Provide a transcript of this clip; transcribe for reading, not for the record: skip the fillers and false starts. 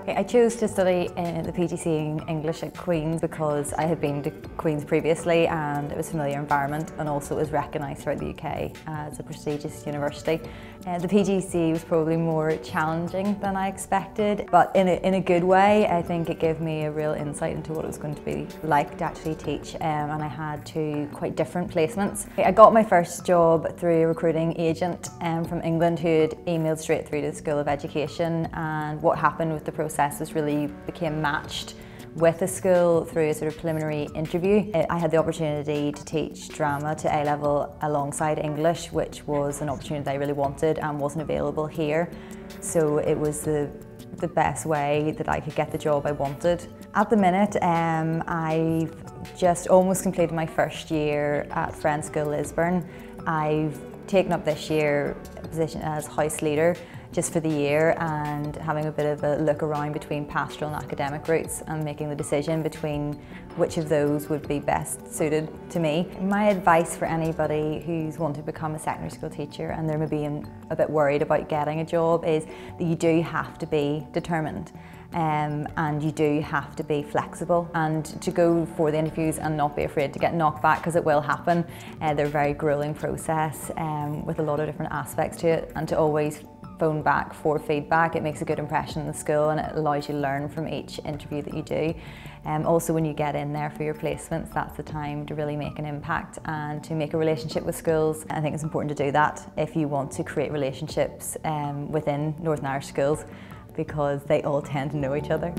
I chose to study the PGCE in English at Queen's because I had been to Queen's previously and it was a familiar environment, and also it was recognised throughout the UK as a prestigious university. The PGCE was probably more challenging than I expected, but in a good way. I think it gave me a real insight into what it was going to be like to actually teach, and I had two quite different placements. I got my first job through a recruiting agent from England who had emailed straight through to the School of Education, and what happened with the process was really became matched with the school through a sort of preliminary interview. I had the opportunity to teach drama to A-level alongside English, which was an opportunity that I really wanted and wasn't available here. So it was the best way that I could get the job I wanted. At the minute, I've just almost completed my first year at Friends School Lisburn. I've taken up this year a position as house leader just for the year, and having a bit of a look around between pastoral and academic routes and making the decision between which of those would be best suited to me. My advice for anybody who's wanting to become a secondary school teacher and they're maybe a bit worried about getting a job is that you do have to be determined. And you do have to be flexible and to go for the interviews and not be afraid to get knocked back, because it will happen. They're a very gruelling process with a lot of different aspects to it, and to always phone back for feedback. It makes a good impression in the school and it allows you to learn from each interview that you do. Also, when you get in there for your placements, that's the time to really make an impact and to make a relationship with schools. I think it's important to do that if you want to create relationships within Northern Irish schools, because they all tend to know each other.